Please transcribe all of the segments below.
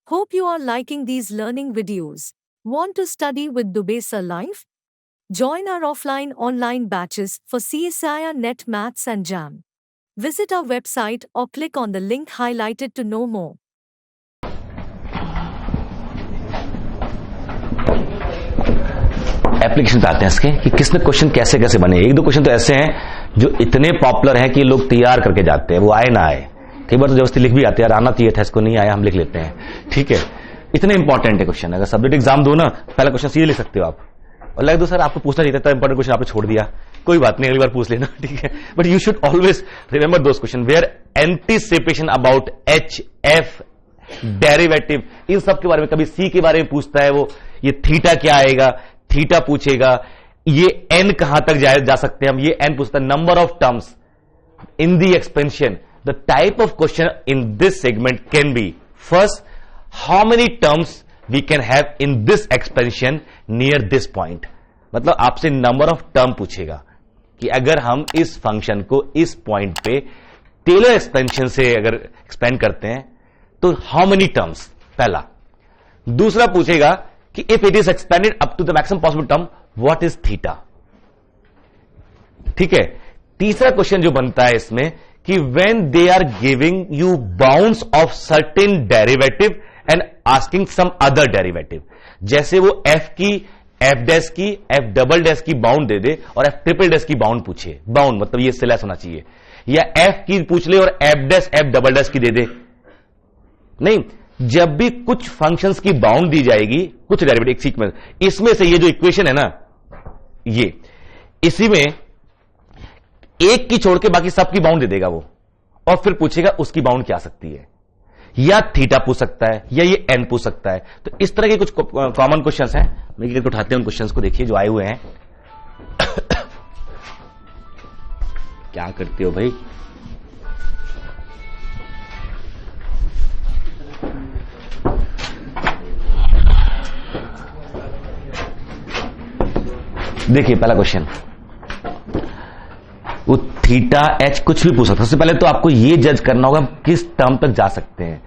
Hope you are liking these learning videos. Want to study with Dubey Sir live? Join our offline online batches for CSIR NET Maths and JAM. Visit our website or click on the link highlighted to know more. Application आते हैं इसके कि किसने question कैसे कैसे बने। एक दो क्वेश्चन तो ऐसे हैं जो इतने पॉपुलर हैं कि लोग तैयार करके जाते हैं, वो आए ना आए। कई बार तो जबरदस्ती लिख भी आते हैं, यार आना चाहिए था, इसको नहीं आया, हम लिख लेते हैं। ठीक है, इतने इंपॉर्टेंट है क्वेश्चन। अगर सब्जेक्ट एग्जाम दो ना, पहला क्वेश्चन सीधे लिख सकते हो आप, और लग दो सर आपको पूछना चाहिए था, इंपॉर्टेंट क्वेश्चन आपने छोड़ दिया, कोई बात नहीं, अगली बार पूछ लेना। ठीक है, but you should always remember those question were anticipation about h f derivative, इन सब के बारे में। कभी सी के बारे में पूछता है वो, ये थीटा क्या आएगा, थीटा पूछेगा, ये एन कहां तक जा सकते हैं हम, ये एन पूछता है। Number of terms in the expansion, the type of question in this segment can be first, how many terms we can have in this expansion near this point. मतलब आपसे नंबर ऑफ टर्म पूछेगा कि अगर हम इस function को इस point पे टेलर एक्सपेंशन से अगर एक्सपेंड करते हैं तो हाउ मेनी टर्म्स, पहला। दूसरा पूछेगा कि if it is expanded up to the maximum possible term, what is theta. ठीक है, तीसरा क्वेश्चन जो बनता है इसमें कि when they are giving you bounds of certain derivative and asking some other derivative, जैसे वो एफ की, एफ डैश की, एफ डबल डैश की बाउंड दे दे और एफ ट्रिपल डैश की बाउंड पूछे। बाउंड मतलब ये स्लैश होना चाहिए, या एफ की पूछ ले और F dash F double dash की दे दे। नहीं, जब भी कुछ फंक्शंस की बाउंड दी जाएगी, कुछ डेरिवेटिव एक सीक्वेंस, इसमें से ये जो इक्वेशन है ना, ये इसी में एक की छोड़ के बाकी सब की बाउंड दे देगा वो, और फिर पूछेगा उसकी बाउंड क्या आ सकती है, या थीटा पूछ सकता है, या ये एन पूछ सकता है। तो इस तरह के कुछ कॉमन क्वेश्चंस हैं, मैं एक उठाते हैं उन क्वेश्चंस को, देखिए जो आए हुए हैं। क्या करते हो भाई, देखिए पहला क्वेश्चन, वो थीटा एच कुछ भी पूछ सकता है। सबसे पहले तो आपको ये जज करना होगा किस टर्म तक जा सकते हैं।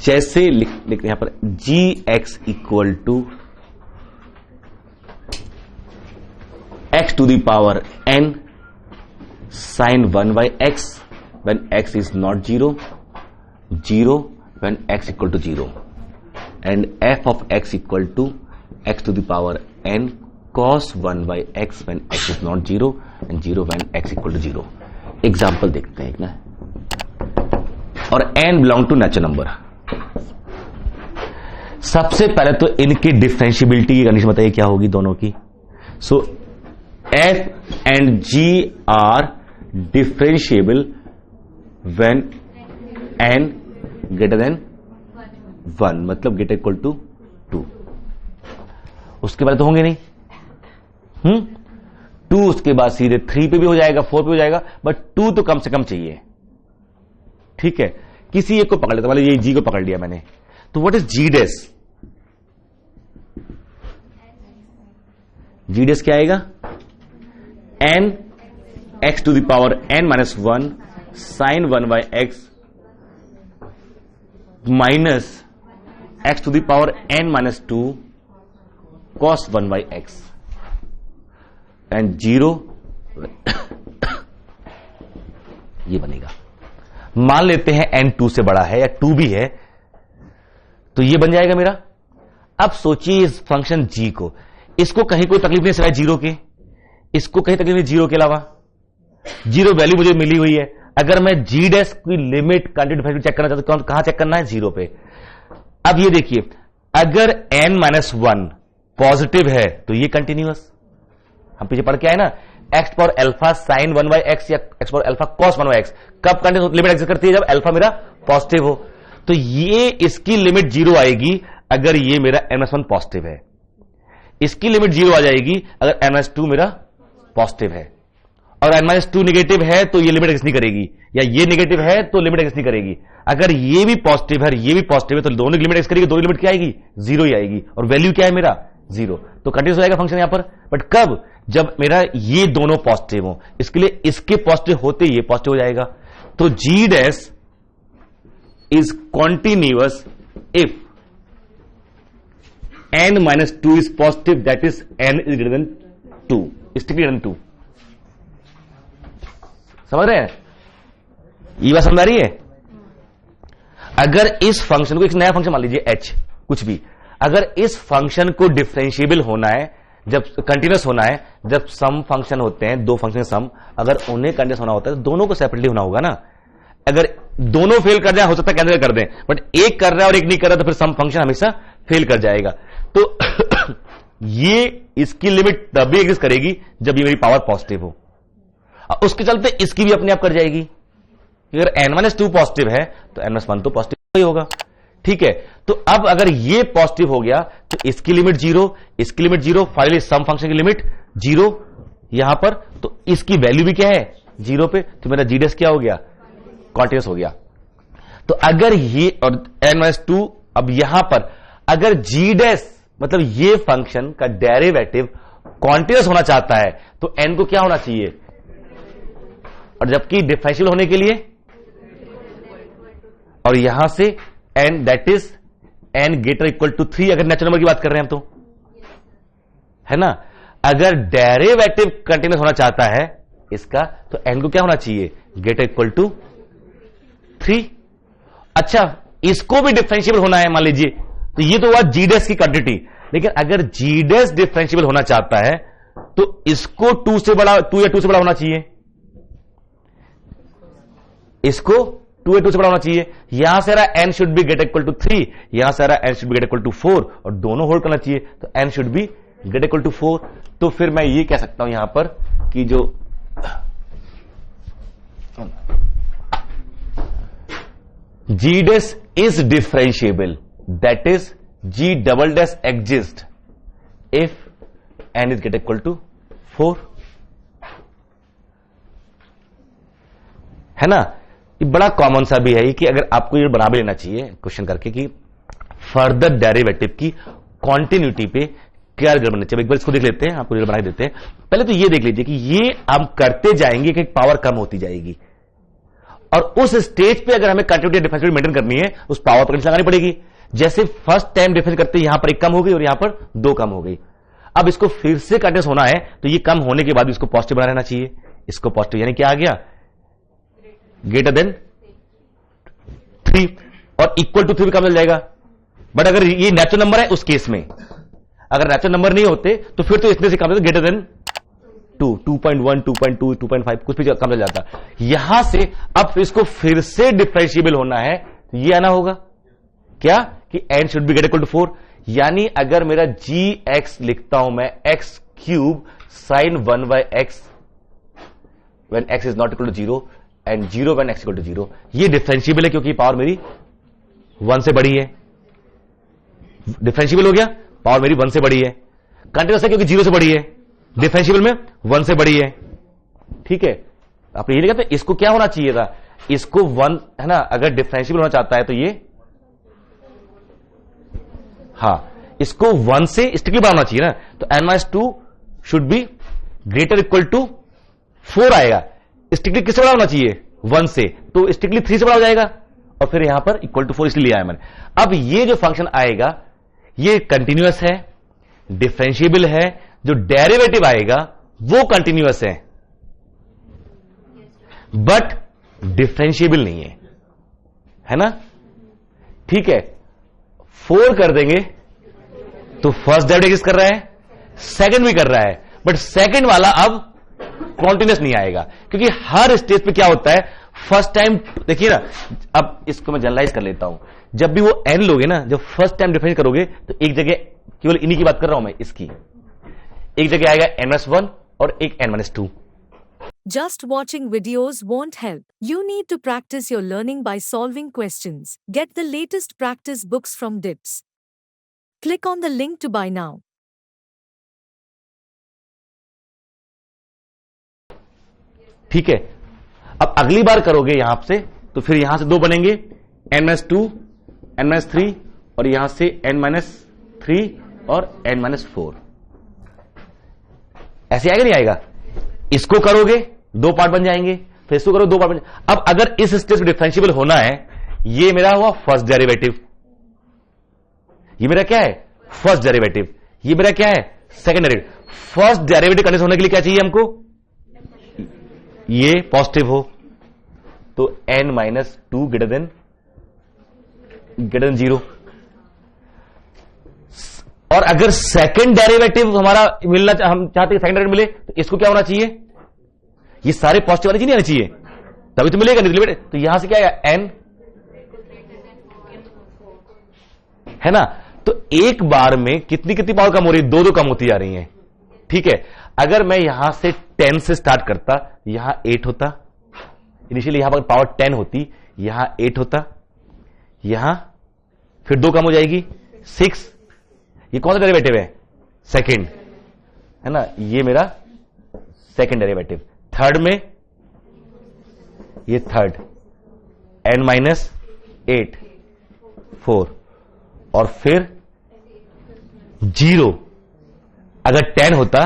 जैसे लिख यहां पर g x equal to x to the power n sine 1 by x when x is not 0, 0 when x equal to 0, and f of x equal to x to the power n cos 1 by x when x is not 0 and 0 when x equal to 0। Example देखते हैं एक ना, और n belong to natural number. सबसे पहले तो इनकी differentiability की कंडीशन बताइए क्या होगी दोनों की। So f and g are differentiable when n greater than 1, मतलब ग्रेटर इक्वल टू 2। उसके बाद तो होंगे नहीं, 2 उसके बाद सीधे 3 पे भी हो जाएगा, 4 पे हो जाएगा, बट 2 तो कम से कम चाहिए। ठीक है, किसी एक को पकड़ लेता, मतलब ये जी को पकड़ लिया मैंने, तो what is g dash, g dash क्या आएगा, n x to the power n minus 1 sine 1 by x minus x to the power n minus 2 cos 1 by x and 0 ये बनेगा। मान लेते हैं n 2 से बड़ा है या 2 भी है, तो ये बन जाएगा मेरा। अब सोचिए इस फंक्शन g को, इसको कहीं कोई तकलीफ नहीं सिवाय 0 के, इसको कहीं तकलीफ नहीं 0 के अलावा। 0 वैल्यू मुझे मिली हुई है, अगर मैं g डैश की लिमिट क्वांटिटी चेक करना चाहता हूं, कहां चेक करना है, 0 पे। अब ये देखिए, अगर n-1 पॉजिटिव है तो ये कंटिन्यूअस, हम पीछे पढ़ के आए ना, x power alpha sine 1 by x या x power alpha cos 1 by x, कब कंटिन्यूअस लिमिट एग्जिस्ट करती है, जब अल्फा मेरा पॉजिटिव हो। तो ये इसकी लिमिट 0 आएगी अगर ये मेरा n-1 पॉजिटिव है, इसकी लिमिट 0 आ जाएगी अगर n-2 मेरा पॉजिटिव है, और n-2 नेगेटिव है तो ये लिमिट एग्जिस्ट नहीं करेगी, या ये नेगेटिव है तो लिमिट एग्जिस्ट नहीं करेगी। अगर ये भी पॉजिटिव है ये भी पॉजिटिव है तो दोनों की लिमिट एग्जिस्ट करेगी, दोनों की लिमिट क्या आएगी, 0 ही आएगी, और वैल्यू क्या है मेरा 0, तो कंटिन्यूअस हो जाएगा फंक्शन यहां पर। बट कब, जब मेरा ये दोनों पॉजिटिव हो, इसके लिए इसके पॉजिटिव होते ये पॉजिटिव हो जाएगा। तो g dash is continuous if n minus two is positive, that is n is greater than 2, strictly greater than 2। समझ रहे हैं? ये बात समझ आ रही है? अगर इस फंक्शन को, एक नया फंक्शन मान लीजिए h, कुछ भी, अगर इस फंक्शन को डिफरेंशिएबल होना है, जब कंटिन्यूअस होना है, जब सम फंक्शन होते हैं, दो फंक्शन सम, अगर उन्हें कंटिन्यूअस होना होता है तो दोनों को सेपरेटली होना होगा ना। अगर दोनों फेल कर जाए, हो सकता है कैंसिल कर दें, बट एक कर रहा है और एक नहीं कर रहा तो फिर सम फंक्शन हमेशा फेल कर जाएगा। तो ये इसकी लिमिट तभी एग्जिस्ट करेगी जब ये मेरी पावर पॉजिटिव हो, उसके चलते इसकी भी अपने आप कर जाएगी। अगर n-2 पॉजिटिव है तो n-1 तो पॉजिटिव ही होगा। ठीक है, तो अब अगर ये पॉजिटिव हो गया तो इसकी लिमिट 0, इसकी लिमिट 0, फाइनली सम फंक्शन की लिमिट 0 यहां पर, तो इसकी वैल्यू भी क्या है 0 पे, तो मेरा g' क्या हो गया, कॉन्टिन्यूअस हो गया। तो अगर ये और n-2, अब यहां पर अगर g' मतलब ये फंक्शन का डेरिवेटिव कॉन्टिन्यूअस होना चाहता है तो n को क्या होना चाहिए, और जबकि डिफरेंशियल होने के लिए, और यहां से n that is n greater equal to 3, अगर नेचुरल नंबर की बात कर रहे हैं हम तो, है ना। अगर डेरिवेटिव कंटिन्यूअस होना चाहता है इसका तो n को क्या होना चाहिए, ग्रेटर इक्वल टू 3। अच्छा, इसको भी डिफरेंशिएबल होना है मान लीजिए, तो ये तो हुआ g' की क्वांटिटी, लेकिन अगर g' डिफरेंशिएबल होना चाहता है तो इसको 2 से बड़ा, 2 या 2 से बड़ा होना चाहिए, इसको 2 या 2 से बड़ा होना चाहिए। यहां से रहा n should be greater equal to 3, यहां से रहा n should be greater equal to 4, और दोनों होल्ड करना चाहिए, तो n should be greater equal to 4। तो फिर मैं ये कह सकता हूं यहां पर कि जो g' is differentiable, that is g" exist if n is greater equal to 4, है ना। ये बड़ा कॉमन सा भी है कि अगर आपको ये बना भी लेना चाहिए क्वेश्चन करके कि फर्दर डेरिवेटिव की कॉन्टिन्यूटी पे क्या रिजल्ट बनना चाहिए। एक बार इसको देख लेते हैं, आपको रिजल्ट बना देते हैं। पहले तो ये देख लीजिए कि ये हम करते जाएंगे कि पावर कम होती जाएगी, और उस स्टेज पे अगर हमें कंटिन्यूटी डिफरेंशिएबिलिटी मेंटेन करनी है उस पावर पर लगानी पड़ेगी। जैसे फर्स्ट टाइम डिफरेंस करते यहां पर 1 कम हो गई और यहां पर 2 कम हो गई। अब इसको फिर से कंटिन्यूअस होना है तो ये कम होने के बाद इसको पॉजिटिव बना रहना चाहिए, इसको पॉजिटिव, यानी क्या आ गया, ग्रेटर देन 3, और इक्वल टू 3 भी कम मिल जाएगा। बट अगर ये नेचुरल नंबर है उस केस में, अगर नेचुरल नंबर नहीं होते तो फिर तो इसमें से कम, ग्रेटर देन 2, 2.1, 2.2, 2.5 कुछ भी कम मिल जाता। यहां से अब इसको फिर से डिफरेंशिएबल होना है तो ये आना होगा क्या कि n should be greater equal to 4, यानी अगर मेरा gx लिखता हूं मैं x cube sine 1/x when x is not equal to 0 and 0 when x equal to 0, ये डिफरेंशिएबल है क्योंकि पावर मेरी 1 से बड़ी है। डिफरेंशिएबल हो गया, पावर मेरी 1 से बड़ी है। कंटिन्यूअस है क्योंकि 0 से बड़ी है, डिफरेंशिएबल में 1 से बड़ी है। ठीक है, आपने ये लिखा था, इसको क्या होना चाहिए था, इसको 1, है ना। अगर डिफरेंशिएबल होना चाहता है तो ये, हाँ, इसको 1 से स्ट्रिक्टली बड़ा होना चाहिए ना, तो n-2 should be greater equal to 4 आएगा। स्ट्रिक्टली किससे बड़ा होना चाहिए, 1 से, तो स्ट्रिक्टली 3 से बड़ा हो जाएगा, और फिर यहां पर इक्वल टू 4 इसलिए लिया है मैंने। अब ये जो फंक्शन आएगा ये कंटिन्यूअस है, डिफरेंशिएबल है, जो डेरिवेटिव आएगा वो कंटिन्यूअस है बट डिफरेंशिएबल नहीं है ना। ठीक है, 4 कर देंगे तो फर्स्ट डेरिवेटिव एग्जिस्ट कर रहा है, सेकंड भी कर रहा है, बट सेकंड वाला अब कॉन्टिन्यूअस नहीं आएगा, क्योंकि हर स्टेज पे क्या होता है, फर्स्ट टाइम, देखिए ना, अब इसको मैं जनरलाइज कर लेता हूं, जब भी वो n लोगे ना, जब फर्स्ट टाइम डिफरेंस करोगे तो एक जगह, केवल इन्हीं की बात कर रहा हूं मैं, इसकी एक जगह आएगा n-1 और एक n-2। Just watching videos won't help. You need to practice your learning by solving questions. Get the latest practice books from DIPS. Click on the link to buy now. ठीक है, अब अगली बार करोगे यहां से तो फिर यहां से 2 बनेंगे, n-2, n-3, और यहां से n-3 और n-4। ऐसे आएगा नहीं आएगा, इसको करोगे 2 पार्ट बन जाएंगे, फिर इसको करो 2 पार्ट बन जाएंगे। अब अगर इस स्टेज पे डिफरेंशिएबल होना है, ये मेरा हुआ फर्स्ट डेरिवेटिव, ये मेरा क्या है, फर्स्ट डेरिवेटिव, ये मेरा क्या है second derivative. First derivative condition होने के लिए क्या चाहिए हमको, ये पॉजिटिव हो, तो n माइनस 2 ग्रेटर देन 0। और अगर सेकंड डेरिवेटिव हमारा मिलना, हम चाहते हैं सेकंड डेरिवेटिव मिले, तो इसको क्या होना चाहिए, ये सारे पॉजिटिव वाली चीज नहीं आनी चाहिए, तभी तो मिलेगा नहीं। तो यहां से क्या आएगा n, है ना। तो एक बार में कितनी कितनी पावर कम हो रही है, 2 कम होती जा रही है। ठीक है, अगर मैं यहां से 10 से स्टार्ट करता, यहां 8 होता, इनिशियली यहां पर पावर 10 होती, यहां 8 होता, यहां फिर 2 कम हो जाएगी 6। ये कौन सा डेरिवेटिव है, सेकंड, है ना, ये मेरा सेकंड डेरिवेटिव। थर्ड में ये थर्ड, n माइनस 8 4, और फिर 0। अगर 10 होता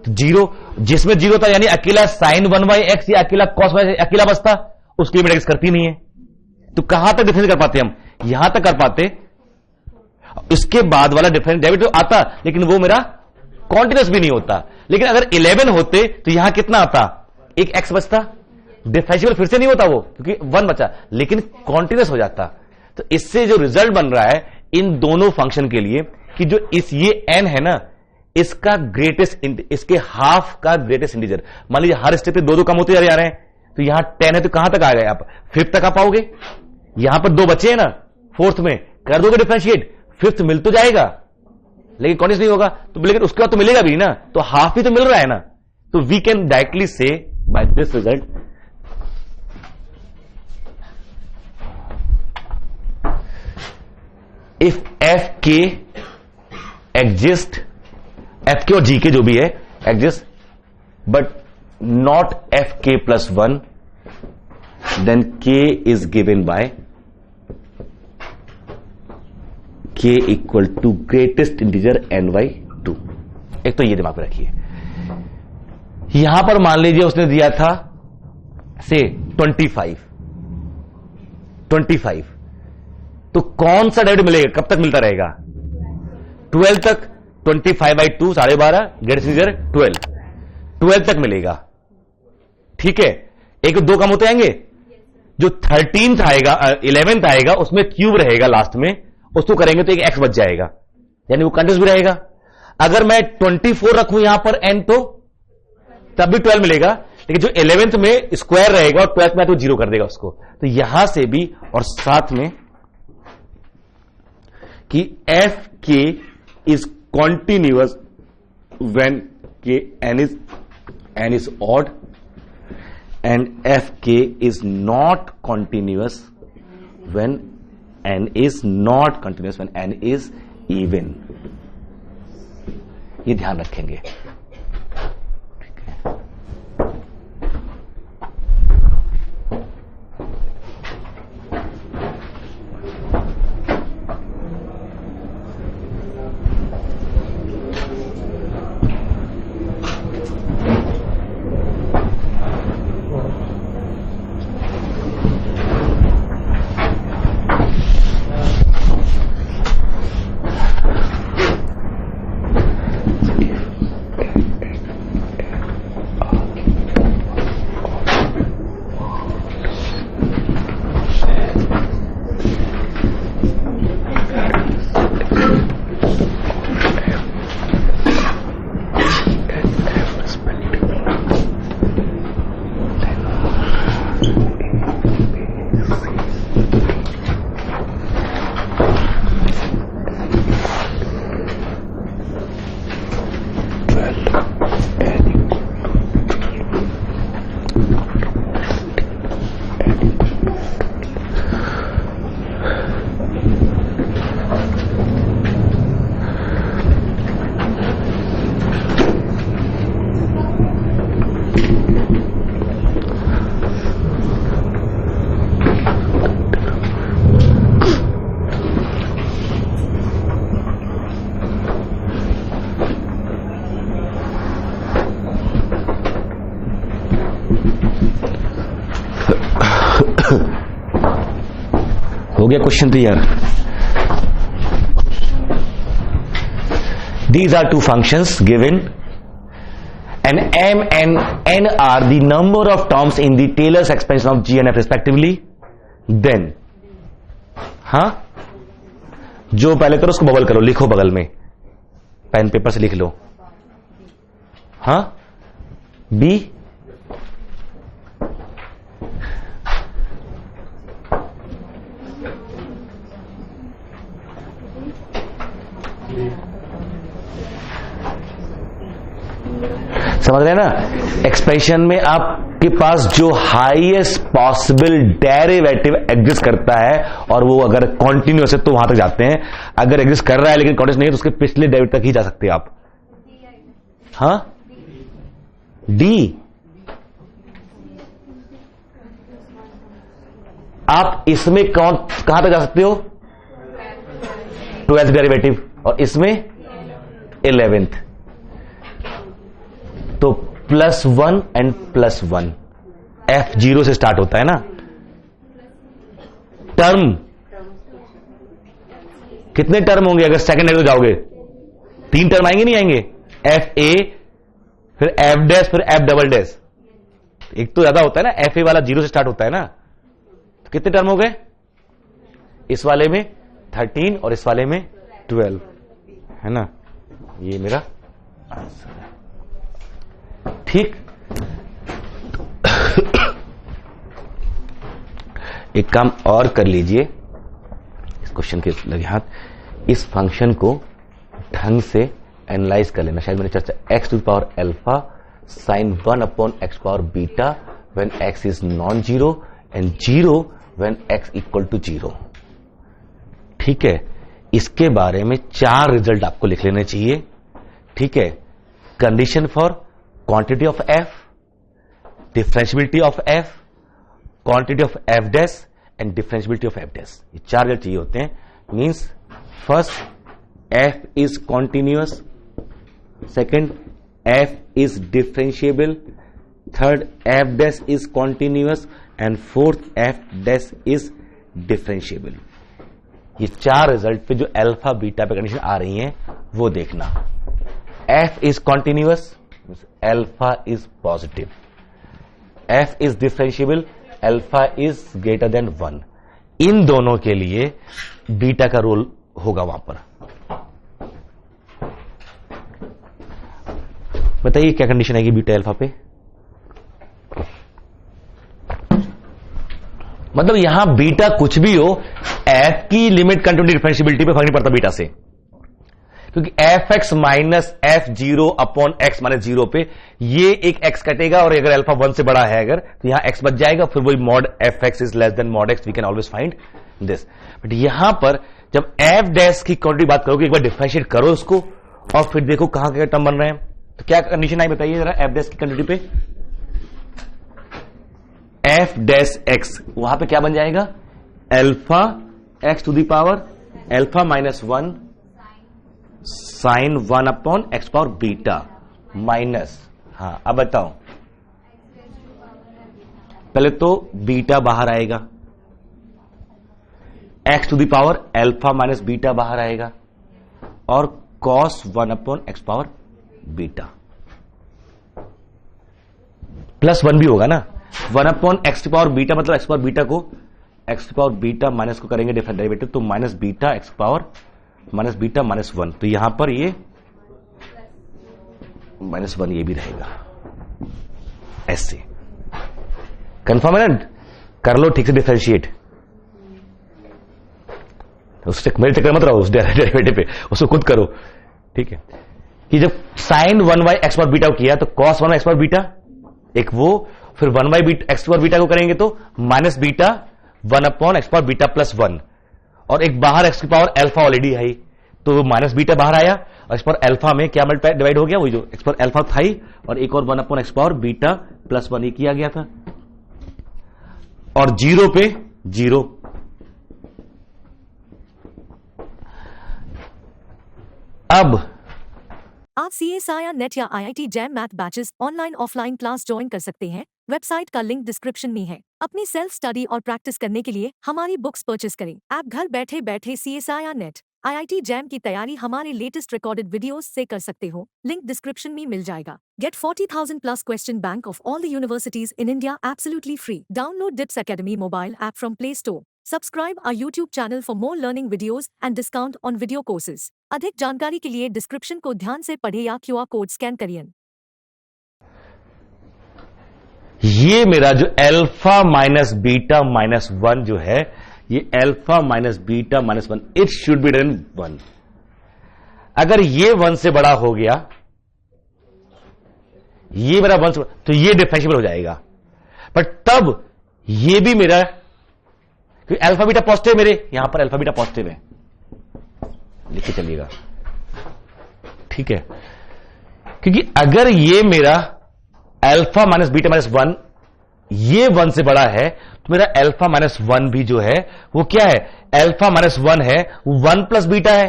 तो 0, जिसमें 0 था यानी अकेला साइन 1/x या अकेला cos y अकेला बचता, उसकी लिमिट एक्स करती नहीं है। तो कहां तक डिफरेंस कर पाते हम, यहां तक कर पाते। इसके बाद वाला डिफरेंस डेरिवेटिव आता, लेकिन वो मेरा कॉन्टिन्यूस भी नहीं होता। लेकिन अगर 11 होते तो यहां कितना आता, एक x बचता, डिफरेंशियल फिर से नहीं होता वो, क्योंकि 1 बचा, लेकिन कॉन्टिन्यूस हो जाता। तो इससे जो रिजल्ट बन रहा है इन दोनों फंक्शन के लिए, कि जो ये n है ना, इसका ग्रेटेस्ट, इसके हाफ का ग्रेटेस्ट इंटीजर, मान लीजिए हर स्टेप पे 2 कम होते जा रहे हैं, तो यहां 10 है तो कहां तक आ गए आप, 5th तक आ पाओगे। यहां पर 2 बचे हैं ना, 4th में कर दोगे डिफरेंशिएट, 5th मिल तो जाएगा, लेकिन कॉन्टिन्यूस नहीं होगा, तो लेकिन उसके बाद तो मिलेगा भी ना, तो हाफ ही तो मिल रहा है ना। तो वी कैन डायरेक्टली से by this result, if f k exist, f k और जी के जो भी है exist, but not f k plus 1, then k is given by k equal to greatest integer n/2। एक तो ये दिमाग में रखिए। यहां पर मान लीजिए उसने दिया था से 25, तो कौन सा डेरिवेटिव मिलेगा, कब तक मिलता रहेगा, 12 तक। 25/2 12.5 ग्रेटेस्ट इंटीजर 12 तक मिलेगा। ठीक है, एक 2 कम होते आएंगे, जो 13th आएगा 11th आएगा उसमें क्यूब रहेगा लास्ट में, उसको करेंगे तो एक x बच जाएगा, यानी वो कंटिन्यूस भी रहेगा। अगर मैं 24 रखूं यहां पर n, तो तब भी 12 मिलेगा, लेकिन जो 11th में स्क्वायर रहेगा और 12th में तो 0 कर देगा उसको। तो यहां से भी, और साथ में कि f k is continuous when k n is odd, and f k is not continuous when n is not continuous when n is even। ये ध्यान रखेंगे। हो गया क्वेश्चन तो यार। These are two functions given, and m and n are the number of terms in the Taylor's expansion of g and f respectively. Then हाँ, जो पहले करो उसको बबल करो, लिखो बगल में, पेन पेपर से लिख लो. हाँ, बी समझ रहे हैं ना. एक्सप्रेशन में आपके पास जो हाईएस्ट पॉसिबल डेरिवेटिव एग्जिस्ट करता है, और वो अगर कॉन्टिन्यूअस है तो वहां तक जाते हैं. अगर एग्जिस्ट कर रहा है लेकिन कॉन्टिन्यूअस नहीं है तो उसके पिछले डेरिवेटिव तक ही जा सकते हैं आप. हाँ, डी. आप इसमें कहां तक जा सकते हो? 12th डेरिवेटिव, और इसमें 11th. तो +1 एंड +1. f 0 से स्टार्ट होता है ना. टर्म कितने टर्म होंगे अगर सेकंड डेरिवेटिव जाओगे? 3 टर्म आएंगे, नहीं आएंगे? एफ ए, फिर एफ डैश, फिर एफ डबल डैश. एक तो ज्यादा होता है ना, एफ ए वाला 0 से स्टार्ट होता है ना. तो कितने टर्म हो गए? इस वाले में 13 और इस वाले में 12 है ना. ये मेरा आंसर है. ठीक. एक काम और कर लीजिए, इस क्वेश्चन के लगे हाथ. इस फंक्शन को ढंग से एनालाइज कर लेना. शायद मैंने चर्चा x to the power alpha sine 1 upon x power beta when x is non zero and 0 when x equal to 0. ठीक है. इसके बारे में 4 रिजल्ट आपको लिख लेने चाहिए. ठीक है. Condition for quantity of f, differentiability of f, quantity of f dash and differentiability of f dash. ये 4 रिजल्ट चाहिए होते हैं. Means first f is continuous, second f is differentiable, third f dash is continuous and fourth f dash is differentiable. ये 4 result पे जो alpha beta पे condition आ रही हैं वो देखना. f is continuous, alpha is positive. f is differentiable, alpha is greater than 1. इन दोनों के लिए बीटा का रोल होगा वहां पर. बताइए क्या कंडीशन आएगी बीटा अल्फा पे? मतलब यहां बीटा कुछ भी हो, f की लिमिट कंटिन्यूटी डिफरेंशियबिलिटी पे फर्क नहीं पड़ता बीटा से, क्योंकि F x minus F 0 upon x minus 0 पे ये एक x कटेगा, और अगर अल्फा 1 से बड़ा है अगर तो यहां x बच जाएगा. फिर वही mod f x is less than mod x, we can always find this. But यहां पर जब एफ डैश की क्वांटिटी बात करोगे, एक बार डिफरेंशिएट करो उसको और फिर देखो कहां क्या टर्म बन रहे हैं. तो क्या कंडीशन आई बताइए जरा एफ डैश की क्वांटिटी पे? एफ डैश एक्स, वहां पे क्या बन जाएगा? Alpha x to the power alpha minus 1 sine 1 upon x power beta minus. हाँ, अब बताओ. पहले तो बीटा बाहर आएगा, x to the power alpha minus beta बाहर आएगा, और cos 1 upon x power beta plus 1 भी होगा ना. 1 upon x to power beta मतलब एक्स पावर बीटा को x to power beta minus को करेंगे डिफरेंट डेरिवेटिव, तो minus beta x power minus beta minus 1. तो यहां पर ये माइनस 1 ये भी रहेगा ऐसे. कंफर्म है ना? कर लो ठीक से डिफरेंशिएट. उससे मेरे चक्कर मत रहो उस डेरिवेटिव पे, उसको खुद करो. ठीक है. कि जब sine 1 by x power beta को किया तो कॉस 1 एक्स पावर बीटा एक वो, फिर 1 बाई एक्स पावर बीटा को करेंगे तो minus beta 1 upon x power beta plus 1, और एक बाहर एक्स की पावर अल्फा ऑलरेडी है तो माइनस बीटा बाहर आया, और इस पर अल्फा में क्या मल्टीप्लाई डिवाइड हो गया, वही जो एक्स पर अल्फा था ही, और एक और 1 upon x power beta plus 1 ही किया गया था, और 0 पे 0. अब आप CSIR नेट या IIT jam math batches online offline class join कर सकते हैं. वेबसाइट का लिंक डिस्क्रिप्शन में है. अपनी सेल्फ स्टडी और प्रैक्टिस करने के लिए हमारी बुक्स परचेस करें. आप घर बैठे बैठे CSIR नेट IIT जैम की तैयारी हमारे लेटेस्ट रिकॉर्डेड वीडियोस से कर सकते हो, लिंक डिस्क्रिप्शन में मिल जाएगा। Get 40,000 plus question bank of all the universities in India absolutely free. Download DIPS Academy mobile app from Play Store. Subscribe our YouTube channel for more learning videos and discount on video courses. अधिक जानकारी के लिए description को ध्यान से पढ़े या QR code scan करिए। ये मेरा जो अल्फा माइनस बीटा माइनस 1 जो है, ये alpha minus beta minus 1, it should be then 1। अगर ये 1 से बड़ा हो गया, ये मेरा 1 से बड़ा, तो ये डिफरेंशिएबल हो जाएगा। बट तब ये भी मेरा, क्योंकि अल्फा बीटा पॉजिटिव मेरे, यहां पर अल्फा बीटा पॉजिटिव है, लिख के चलिएगा, ठीक है। क्योंकि अगर ये मेरा अल्फा माइनस बीटा माइनस 1 ये 1 से बड़ा है, तो मेरा अल्फा माइनस 1 भी जो है वो क्या है, अल्फा माइनस 1 है, 1 प्लस बीटा है।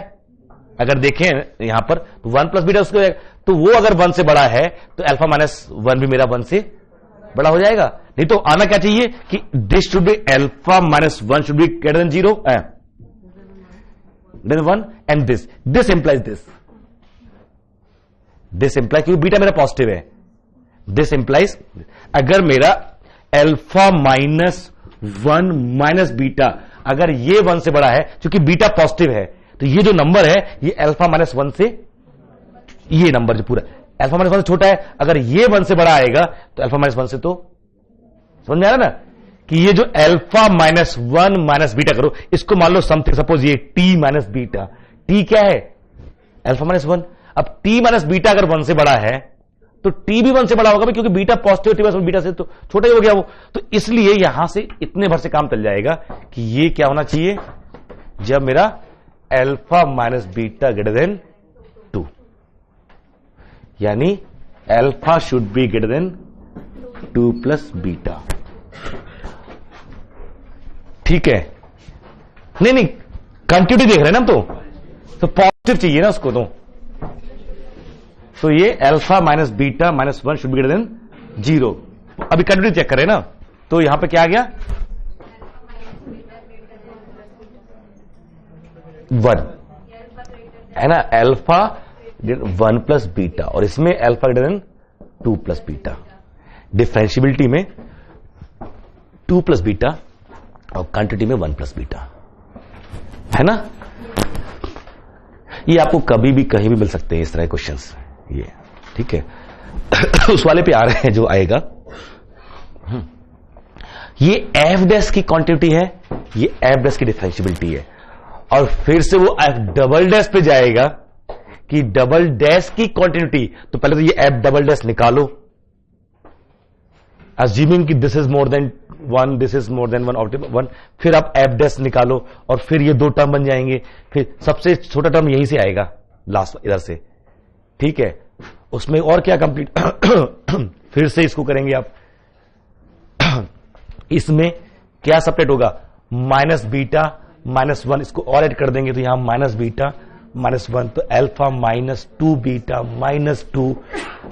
अगर देखें यहां पर तो 1 प्लस बीटा उसको, तो वो अगर 1 से बड़ा है तो अल्फा माइनस 1 भी मेरा 1 से बड़ा हो जाएगा। नहीं तो आना क्या चाहिए कि this should be alpha minus 1 should be greater than 0 then 1 and this implies this implies, क्योंकि बीटा मेरा पॉजिटिव है, दिस इंप्लाइज अगर मेरा अल्फा माइनस 1 माइनस बीटा अगर ये 1 से बड़ा है, क्योंकि बीटा पॉजिटिव है, तो ये जो नंबर है ये अल्फा माइनस 1 से, ये नंबर जो पूरा अल्फा माइनस 1 से छोटा है, अगर ये 1 से बड़ा आएगा तो अल्फा माइनस 1 से, तो समझ में आ रहा ना कि ये जो अल्फा माइनस 1 माइनस बीटा करो, इसको मान लो समथिंग, सपोज ये टी माइनस बीटा, टी क्या है अल्फा माइनस 1। अब टी माइनस बीटा अगर 1 से बड़ा है तो टी भी 1 से बड़ा होगा, क्योंकि beta positive, T minus beta से तो छोटा ही हो गया वो। तो इसलिए यहां से इतने भर से काम चल जाएगा कि ये क्या होना चाहिए, जब मेरा alpha minus beta greater than 2, यानी alpha should be greater then 2 plus beta, ठीक है। नहीं कंटिन्यूटी देख रहे हैं ना हम, तो पॉजिटिव चाहिए ना उसको, तो ये alpha minus beta minus 1 should be greater than 0। अभी कंटिन्यूटी चेक करें ना, तो यहां पे क्या आ गया 1 है ना, अल्फा 1 प्लस बीटा, और इसमें alpha greater than 2 plus beta. Differentiability में 2 प्लस बीटा और क्वांटिटी में 1 प्लस बीटा, है ना। ये आपको कभी भी कहीं भी मिल सकते हैं इस तरह के क्वेश्चंस, ये ठीक है। उस वाले पे आ रहे हैं जो आएगा। ये एफ डैश की क्वांटिटी है, ये एफ डैश की डिफरेंशियबिलिटी है, और फिर से वो एफ डबल डैश पे जाएगा कि डबल डैश की क्वांटिटी। तो पहले तो ये एफ डबल डैश निकालो, अज्यूमिंग कि this is more than 1, this is more than 1, फिर आप एफ डैश निकालो, और फिर ये 2 टर्म बन जाएंगे, फिर सबसे छोटा टर्म यहीं से आएगा लास्ट इधर से, ठीक है। उसमें और क्या कंप्लीट फिर से इसको करेंगे आप इसमें क्या सेपरेट होगा, माइनस बीटा माइनस 1, इसको और ऐड कर देंगे तो यहां माइनस बीटा माइनस 1, तो अल्फा माइनस 2 बीटा माइनस 2।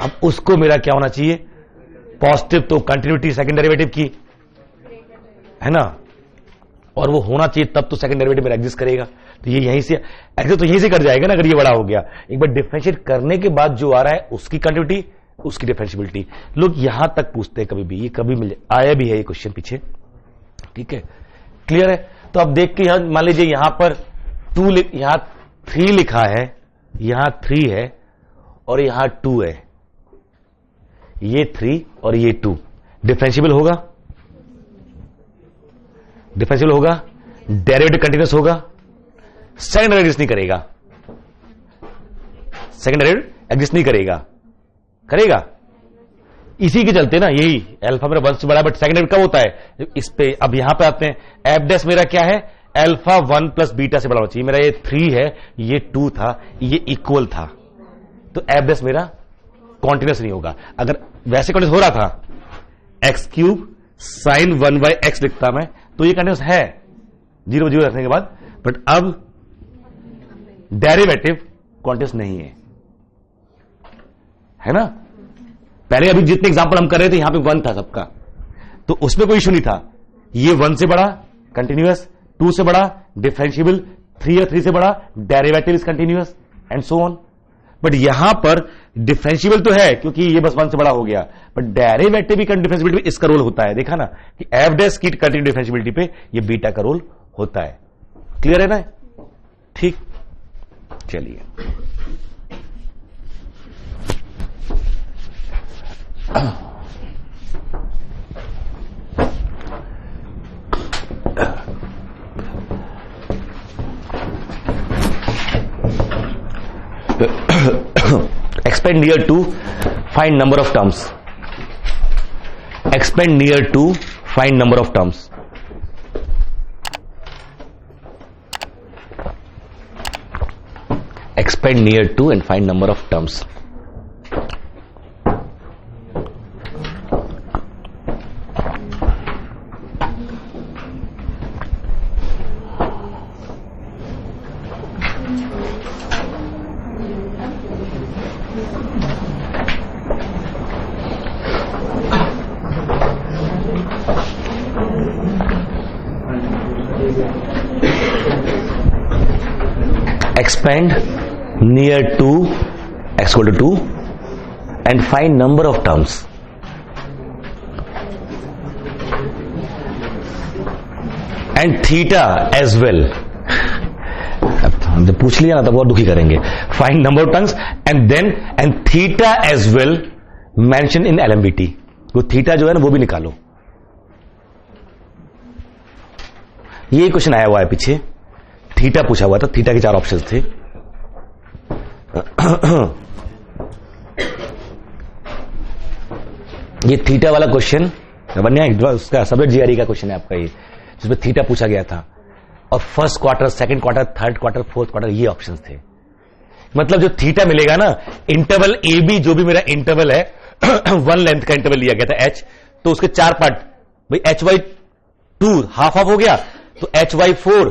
अब उसको मेरा क्या होना चाहिए, पॉजिटिव, तो कंटिन्यूटी सेकंड डेरिवेटिव की, है ना, और वो होना चाहिए तब तो सेकंड डेरिवेटिव मेरा एग्जिस्ट करेगा। तो ये यहीं से एग्जिस्ट तो यहीं से कर जाएगा ना, अगर ये बड़ा हो गया। एक बार डिफरेंशिएट करने के बाद जो आ रहा है उसकी कंटिन्यूटी, उसकी डिफरेंशियबिलिटी, लोग यहां तक पूछते हैं कभी भी, ये कभी मिले आया भी है ये क्वेश्चन पीछे, ठीक है, क्लियर है। तो अब देख के यहां मान लीजिए यहां पर 2, यहां 3 लिखा है, यहां 3 है और यहां 2 है, ये 3 और ये 2 डिफरेंशियबल होगा, डिफरेंशियल होगा, डेरिवेटिव कंटीन्यूअस होगा, सेकंड डेरिवेटिव एग्जिस्ट नहीं करेगा, सेकंड डेरिवेटिव एग्जिस्ट नहीं करेगा, करेगा। इसी के चलते ना यही अल्फा मेरा 1 से बड़ा, बट सेकंड डेरिवेटिव कब होता है इस पे। अब यहां पे आते हैं, एफ डैश मेरा क्या है, अल्फा 1 प्लस बीटा से बड़ा होना चाहिए। मेरा ये 3 है, ये 2 था, ये इक्वल था, तो एफ डैश मेरा कॉन्टिन्यूअस नहीं होगा। अगर वैसे कॉन्टिन्यूअस हो रहा था एक्स क्यूब साइन 1/x लिखता मैं, तो ये कंटीन्यूअस है 0 रखने के बाद, बट अब डेरिवेटिव कॉन्टिन्यूअस नहीं है ना। पहले अभी जितने एग्जांपल हम कर रहे थे यहां पे 1 था सबका, तो उसमें कोई इशू नहीं था। ये 1 से बड़ा कंटिन्यूअस, 2 से बड़ा डिफरेंशियबल, 3 या 3 से बड़ा, derivative is continuous and so on. But यहां पर डिफरेंशिएबल तो है क्योंकि ये बस 1 से बड़ा हो गया, बट डेरिवेटिव की डिफरेंशिएबिलिटी में इसका रोल होता है। देखा ना कि एफ डैश की कंटिन्यू डिफरेंशिएबिलिटी पे ये बीटा का रोल होता है। क्लियर है ना? ठीक, चलिए expand near to, find number of terms. Expand near to, find number of terms. Expand near to and find number of terms. Expand near to x equal to 2 and find number of terms. And theta as well. जब पूछ लिया ना तब और दुखी करेंगे। Find number of terms and then and theta as well mention in LMBT. वो theta जो है ना वो भी निकालो। ये क्वेश्चन आया हुआ है पीछे, थीटा पूछा हुआ था, थीटा के 4 ऑप्शंस थे। ये थीटा वाला क्वेश्चन उसका सब्जेक्ट जीआरई का क्वेश्चन है आपका, ये जिसमें थीटा पूछा गया था, और first quarter, second quarter, third quarter, fourth quarter ये ऑप्शंस थे। मतलब जो थीटा मिलेगा ना, इंटरवल ए बी जो भी मेरा इंटरवल है 1 लेंथ का इंटरवल लिया गया था एच, तो उसके 4 पार्ट, भाई एच वाई 2 हाफ हाफ हो गया, तो h y 4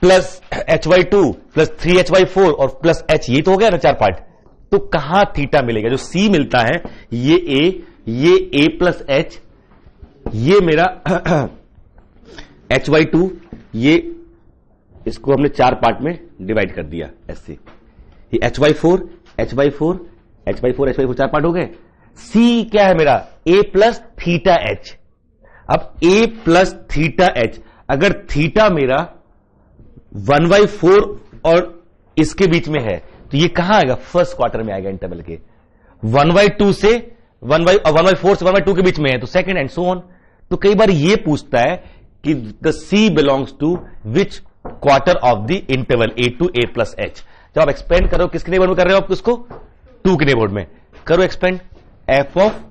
plus h y 2 plus 3h/4 और प्लस एच, ये तो हो गया ना 4 पार्ट। तो कहां थीटा मिलेगा? जो सी मिलता है ये ए प्लस एच, ये मेरा h/2, ये इसको हमने 4 पार्ट में डिवाइड कर दिया ऐसे, ये h/4 h/4 h/4 h/4 4 part हो गए। सी क्या है मेरा? a plus theta H. अब a प्लस थीटा एच, अगर थीटा मेरा 1/4 और इसके बीच में है तो ये कहां आएगा? फर्स्ट क्वार्टर में आएगा इंटरवल के। 1/2 से 1/4 से 1/2 के बीच में है तो सेकंड एंड सो ऑन। तो कई बार ये पूछता है कि the c belongs to which quarter of the interval a to a plus h. जब आप एक्सपेंड करो, किसके नेबरहुड में कर रहे हो आप उसको? 2 के नेबरहुड में करो expand. f of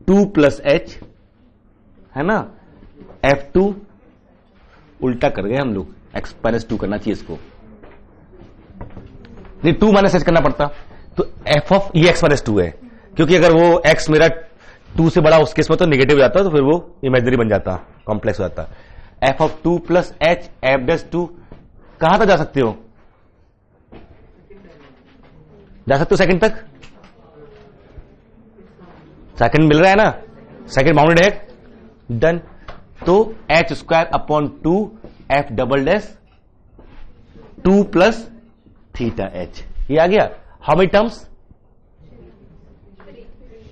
2 plus H है ना, f2 उल्टा कर गए हम लोग, x माइनस 2 करना चाहिए इसको, नहीं 2 माइनस एच करना पड़ता। तो f ऑफ ये x माइनस 2 है, क्योंकि अगर वो x मेरा 2 से बड़ा उस केस में तो नेगेटिव हो जाता, तो फिर वो इमेजिनरी बन जाता, कॉम्प्लेक्स हो जाता। f of 2 plus h f dash 2 कहां तक जा सकते हो? जा सकते हो सेकंड तक, सेकंड मिल रहा है ना, सेकंड बाउंडेड है, डन। तो h square upon 2 f double dash 2 plus theta h, ये आ गया। How many terms?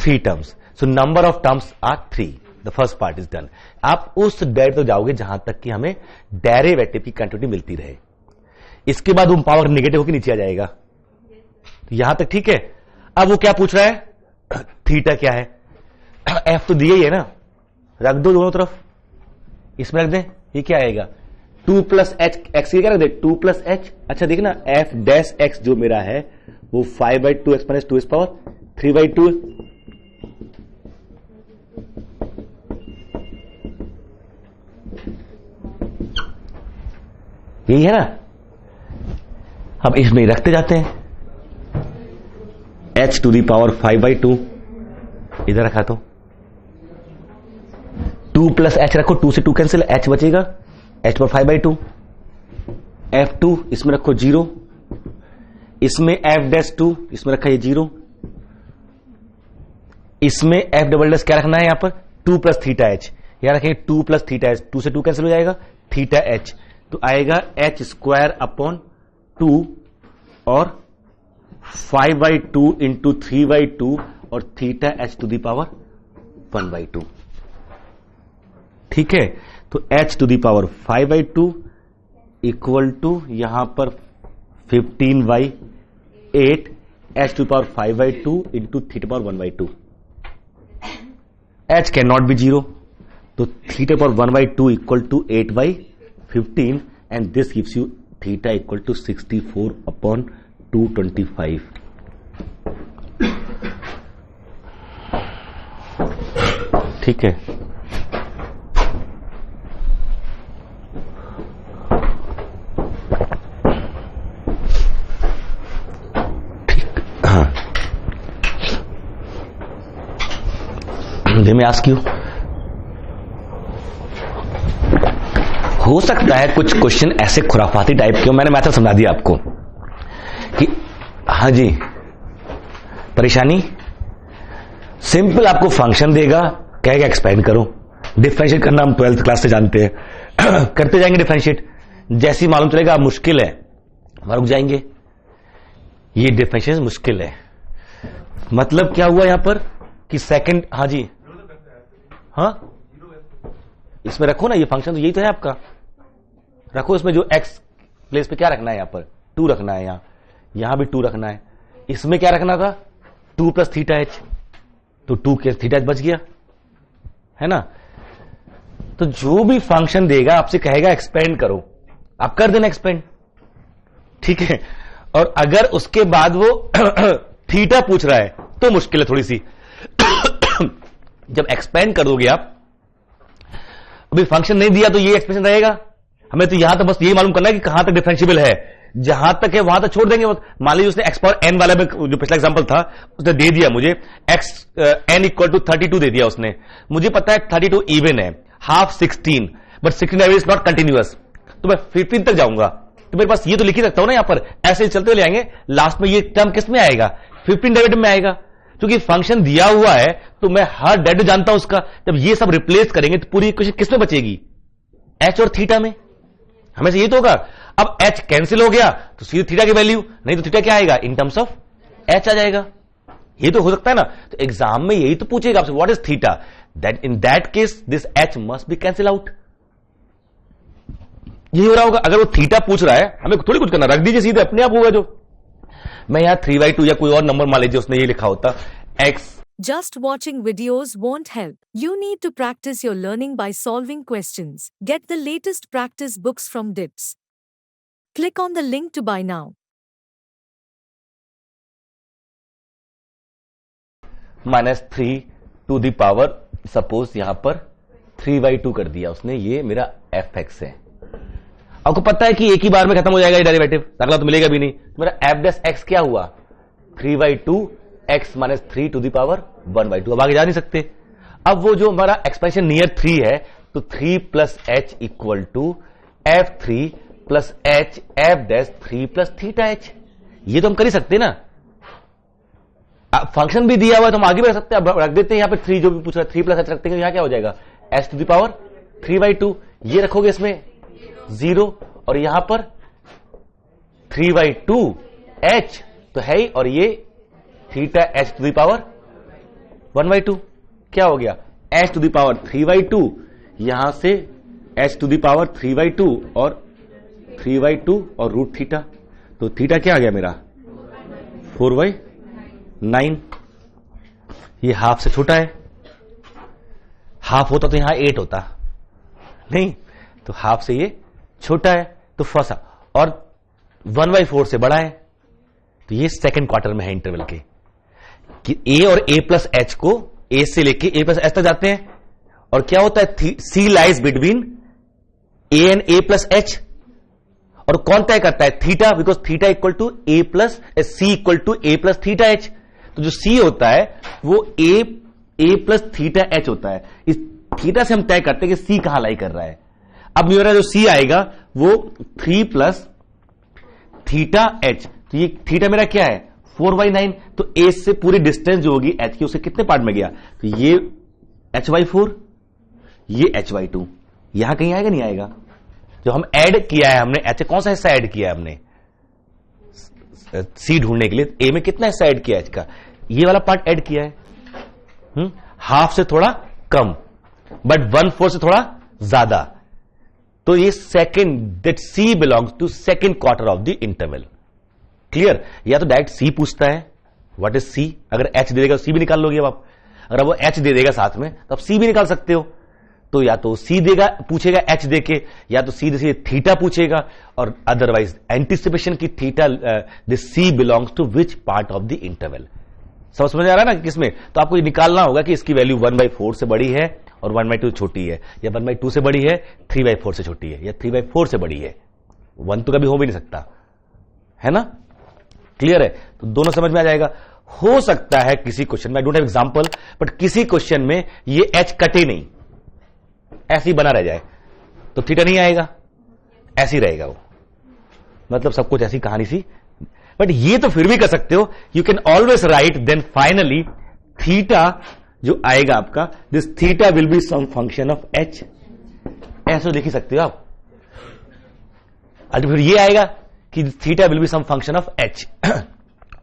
3 terms. So number of terms are 3। The first part is done. आप उस डेट तो जाओगे जहां तक कि हमें डेरिवेटिव की क्वांटिटी मिलती रहे, इसके बाद वो पावर नेगेटिव होकर नीचे आ जाएगा। तो यहां तक ठीक है। अब वो क्या पूछ रहा है? थीटा क्या है? एफ तो दिया ही है ना, रख दो दोनों तरफ, इसमें रख दें, ये क्या आएगा? 2 प्लस एच, एक्स क्या रख दे? 2 प्लस एच। अच्छा देखना, एफ डैश एक्स जो मेरा है वो 5/2 एक्स माइनस 2 इस पावर 3/2, यही है ना। अब इसमें रखते जाते हैं, h टू दी पावर 5/2 इधर रखा तो 2 प्लस एच रखो, 2 से 2 कैंसिल, h बचेगा, h पर 5/2, f2 इसमें रखो 0, इसमें f डैश 2 इसमें रखा ये 0, इसमें f डबल डैश क्या रखना है? यहां पर 2 प्लस थीटा एच, यहां रखेंगे 2 प्लस थीटा एच, 2 से 2 कैंसिल हो जाएगा, थीटा एच, तो आएगा एच स्क्वायर अपॉन 2 और 5/2 इंटू 3/2 और theta h to the power 1/2। ठीक है, तो h to the power 5/2 equal to यहां पर 15/8 h to power 5/2 into theta power 1/2। H can not be 0, तो theta power 1/2 equal to 8/15 and this gives you theta equal to 64/225। ठीक है, मैं ask you, हो सकता है कुछ क्वेश्चन ऐसे खुराफाती टाइप के हो, मैंने मैथड समझा दिया आपको कि हाँ जी, परेशानी सिंपल, आपको फंक्शन देगा, कहेगा एक्सपेंड करो, डिफरेंशिएट करना हम 12th क्लास से जानते हैं करते जाएंगे डिफरेंशिएट, जैसे ही मालूम चलेगा मुश्किल है वहां रुक जाएंगे, ये डिफरेंशिएशन मुश्किल है। मतलब क्या हुआ यहां पर कि सेकंड, हाँ जी, हाँ इसमें रखो ना, ये फंक्शन तो यही तो है आपका, रखो इसमें जो x प्लेस पे क्या रखना है, यहां पर 2 रखना है, यहां भी 2 रखना है, इसमें क्या रखना था 2 प्लस थीटा एच, तो 2 के थीटा एच बच गया है ना। तो जो भी फंक्शन देगा आपसे कहेगा एक्सपेंड करो, आप कर देना एक्सपेंड, ठीक है। और अगर उसके बाद वो थीटा पूछ रहा है तो मुश्किल है थोड़ी सी जब एक्सपेंड कर दोगे आप, अभी फंक्शन नहीं दिया तो ये एक्सप्रेशन रहेगा, हमें तो यहां तक बस यही मालूम करना है कि कहां तक डिफरेंशिएबल है, जहां तक है वहां तक छोड़ देंगे। मान लीजिए उसने एक्स पावर एन वाला में जो पिछला एग्जांपल था उसने दे दिया मुझे एक्स एन इक्वल टू 32 दे दिया उसने, मुझे पता है 32 इवन है, half 16, but 16 is not continuous, तो मैं 15 तक जाऊंगा, तो मेरे पास ये तो लिख ही सकता हूं ना, यहां पर ऐसे चलते ले आएंगे, लास्ट में ये टर्म किस में आएगा 15 डेरिवेटिव में आएगा, क्योंकि फंक्शन दिया हुआ है तो मैं हर डेरिवेटिव जानता हूं उसका। जब ये सब रिप्लेस करेंगे तो पूरी इक्वेशन किस में बचेगी, एच और थीटा में, हमें से ये तो होगा। अब एच कैंसिल हो गया तो सीधे थीटा की वैल्यू, नहीं तो थीटा क्या आएगा इन टर्म्स ऑफ एच आ जाएगा, ये तो हो सकता है ना। तो एग्जाम में यही तो पूछेगा आपसे what is theta, that in that case this H must be cancel out, यही हो रहा होगा। अगर वो थीटा पूछ रहा है हमें थोड़ी कुछ करना, रख दीजिए सीधे अपने आप होगा। जो मैं यहां 3/2 या कोई और नंबर मान लीजिए उसने ये लिखा होता x। Just watching videos won't help. You need to practice your learning by solving questions. Get the latest practice books from DIPS. Click on the link to buy now. -3 to the power, suppose यहां पर 3/2 कर दिया उसने, ये मेरा fx है। आपको पता है कि एक ही बार में खत्म हो जाएगा ये डेरिवेटिव, अगला तो मिलेगा भी नहीं। तो मेरा f डैश x क्या हुआ 3/2 x minus 3 to the power 1/2, अब आगे जा नहीं सकते। अब वो जो हमारा एक्सपेंशन नियर 3 है तो 3 plus h equal to f3 plus h f dash 3 plus theta h, ये तो हम कर ही सकते ना। फंक्शन भी दिया हुआ है तो हम आगे भी रख सकते हैं, अब रख देते हैं यहां पे 3 जो भी पूछ रहा है 3 प्लस एच रखते हैं, यहां क्या हो जाएगा h टू द पावर 3/2, ये रखोगे इसमें 0 और यहां पर 3/2 h तो है ही, और ये theta h to the power 1/2, क्या हो गया h टू द पावर 3/2, यहां से h टू द पावर 3/2 और 3/2 और रूट थीटा, तो थीटा क्या आ गया मेरा 4/9। ये हाफ से छोटा है, हाफ होता तो यहां 8 होता नहीं, तो हाफ से ये छोटा है तो फंसा, और 1/4 से बड़ा है, तो ये सेकंड क्वार्टर में है इंटरवल के, कि a और a प्लस एच को a से लेके a प्लस एच तक जाते हैं, और क्या होता है c lies between a and a plus h, और कौन तय करता है theta, because theta equal to a plus c equal to a plus theta h, तो जो c होता है वो a प्लस थीटा एच होता है। इस थीटा से हम तय करते हैं कि c कहां लाई कर रहा है। अब मेरा जो c आएगा वो 3 प्लस थीटा एच, तो ये थीटा मेरा क्या है 4/9, तो a से पूरी डिस्टेंस जो होगी h की उसे कितने पार्ट में गया, तो ये h/4, ये h/2, यहां कहीं आएगा नहीं आएगा, जो हम ऐड किया है हमने एच, कौन सा हिस्सा ऐड किया है हमने सी ढूंढने के लिए, ए में कितना हिस्सा ऐड किया है एच का, ये वाला पार्ट ऐड किया है, हाफ से थोड़ा कम बट 1/4 से थोड़ा ज्यादा, तो ये second, that c belongs to second quarter of the interval. Clear? या तो डायरेक्ट सी पूछता है व्हाट इज सी, अगर एच दे देगा सी भी निकाल लोगे अब आप, अगर वो एच दे देगा साथ में तो आप सी भी निकाल सकते हो, तो या तो सी देगा पूछेगा एच देके, या तो सीधे सीधे थीटा पूछेगा, और अदरवाइज एंटिसिपेशन की theta, the c belongs to which part of the interval. समझ आ रहा है ना किसमें, तो आपको ये निकालना होगा कि इसकी वैल्यू 1/4 से बड़ी है और 1/2 छोटी है, या 1/2 से बड़ी है 3/4 से छोटी है, या 3/4 से बड़ी है, 1 तो कभी हो भी नहीं सकता, है ना? क्लियर है? तो दोनों समझ में आ जाएगा। हो सकता है किसी क्वेश्चन में, I don't have example, but किसी क्वेश्चन में ये एच कटे नहीं, ऐसे ही बना रह जाए, तो थीटा नहीं आएगा, ऐसे ही रहेगा वो, मतलब सब कुछ ऐसी कहानी सी, बट ये तो फिर भी कर सकते हो, you can always write then finally theta जो आएगा आपका, this theta will be some function of h, ऐसे देख ही सकते हो आप। आज फिर ये आएगा कि theta will be some function of h,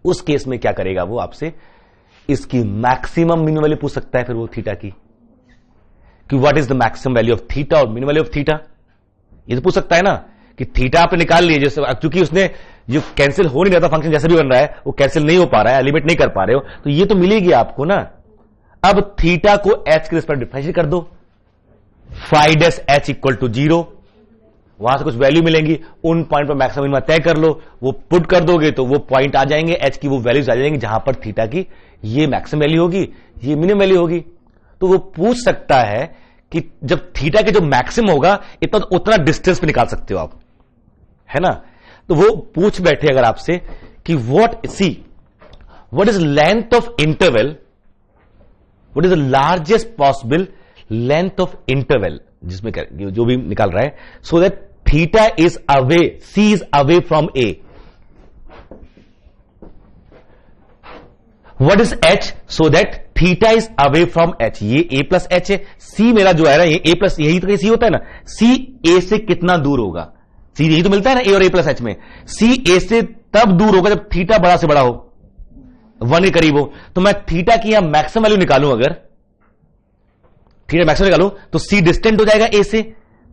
उस केस में क्या करेगा वो आपसे, इसकी मैक्सिमम मिनिमम वैल्यू पूछ सकता है फिर वो थीटा की, कि what is the maximum value of theta और मिनिमम वैल्यू ऑफ थीटा, ये तो पूछ सकता है ना, कि थीटा आपने निकाल लिए, जैसे क्योंकि उसने जो कैंसिल हो नहीं रहा था फंक्शन जैसे भी बन रहा है, वो कैंसिल नहीं हो पा रहा है, एलिमिनेट नहीं कर पा रहे हो, तो ये तो मिलेगी आपको ना। अब थीटा को एच के रिस्पेक्ट डिफरेंशिएट कर दो, phi dash h equal to 0, वहां से कुछ वैल्यू मिलेंगी, उन पॉइंट पर मैक्सिमम मिनिमम तय कर लो, वो पुट कर दोगे तो वो पॉइंट आ जाएंगे, एच की वो वैल्यूज आ जाएंगी जहां पर थीटा की ये मैक्सिमम वैल्यू होगी, ये मिनिमम वैल्यू होगी। तो वो पूछ सकता है कि जब थीटा के जो मैक्सिमम होगा इतना उतना डिस्टेंस पे निकाल सकते हो आप, है ना? तो वो पूछ बैठे अगर आपसे कि what is length of interval, what is the largest possible length of interval, जिसमें जो भी निकाल रहा है, so that theta is away, c is away from a, what is h, so that theta is away from h, ये a plus H है, सी मेरा जो है ना ये ए प्लस, यही तो सी होता है ना, सी ए से कितना दूर होगा, सी यही तो मिलता है ना ए और ए प्लस एच में, सी ए से तब दूर होगा जब थीटा बड़ा से बड़ा हो, 1 के करीब हो, तो मैं थीटा की यहां मैक्सिमम वैल्यू निकालूं, अगर थीटा मैक्सिमम निकालूं तो सी डिस्टेंट हो जाएगा ए से,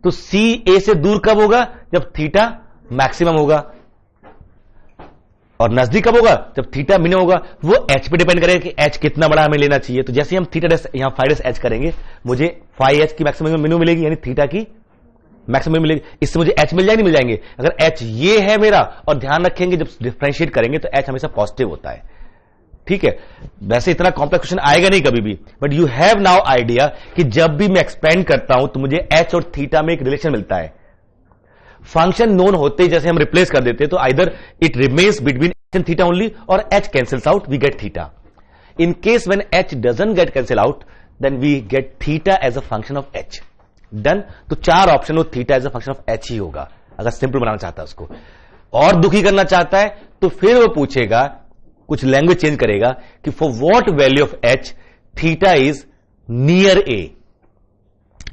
तो सी ए से दूर कब होगा, जब थीटा मैक्सिमम होगा, और नजदीक कब होगा, जब थीटा मिनिमम होगा। वो एच पे डिपेंड करेगा कि एच कितना बड़ा हमें लेना चाहिए, तो जैसे हम थीटा डैश यहां फाइ डैश एच करेंगे, मुझे फाइ एच की मैक्सिमम मिनिमम मिलेगी, यानी थीटा की मैक्सिमम मिलेगी, इससे मुझे एच मिल जाएगी, नहीं मिल जाएंगे। अगर एच ये है मेरा, और ध्यान रखेंगे जब डिफरेंशिएट करेंगे तो एच हमेशा पॉजिटिव होता है, ठीक है? वैसे इतना कॉम्प्लेक्स क्वेश्चन आएगा नहीं कभी भी, but you have now idea कि जब भी मैं एक्सपेंड करता हूं तो मुझे एच और थीटा में एक रिलेशन मिलता है। फंक्शन नोन होते जैसे हम रिप्लेस कर देते तो either it remains between h and theta only, और h cancels out, we get theta. In case when h doesn't get cancel out, then we get theta as a function of h. Done? तो 4 option हो, theta as a function of h ही होगा, अगर simple बनाना चाहता है उसको। और दुखी करना चाहता है तो फिर वो पूछेगा, कुछ लैंग्वेज चेंज करेगा कि for what value of h theta is near a,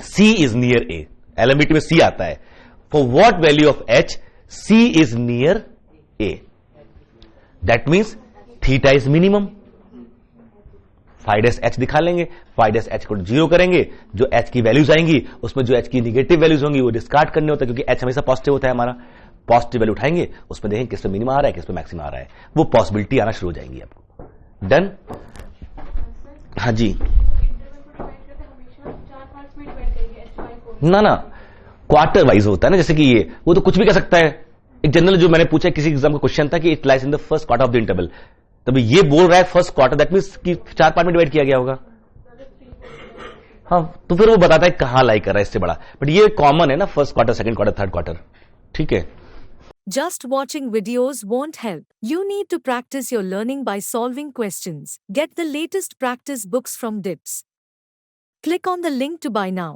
c is near a, LMVT में सी आता है, for what value of h c is near a, that means theta is minimum. Phi dash h दिखा लेंगे, phi dash H को 0 करेंगे, जो H की values आएंगी उसमें जो एच की निगेटिव वैल्यूज होंगी वो डिस्कार्ड करने होता है, क्योंकि एच हमेशा पॉजिटिव होता है हमारा, पॉजिटिव वैल्यू उठाएंगे, उसमें देखेंगे किस पे मिनिमम आ रहा है, किस पे मैक्सिमम आ रहा है, वो पॉसिबिलिटी आना शुरू हो जाएंगी आपको। डन? हाँ जी, ना क्वार्टर वाइज होता है ना, जैसे कि ये वो तो कुछ भी कर सकता है। एक जनरल जो मैंने पूछा किसी एग्जाम का क्वेश्चन था कि it lies in the first quarter of the interval, तब ये बोल रहा है फर्स्ट क्वार्टर, दैट मीन्स कि 4 पार्ट में डिवाइड किया गया होगा। हाँ, तो फिर वो बताता है कहां लाई कर रहा है इससे बड़ा, बट ये कॉमन है ना, first quarter, second quarter, third quarter, ठीक है? Just watching videos won't help. You need to practice your learning by solving questions. Get the latest practice books from DIPS. Click on the link to buy now.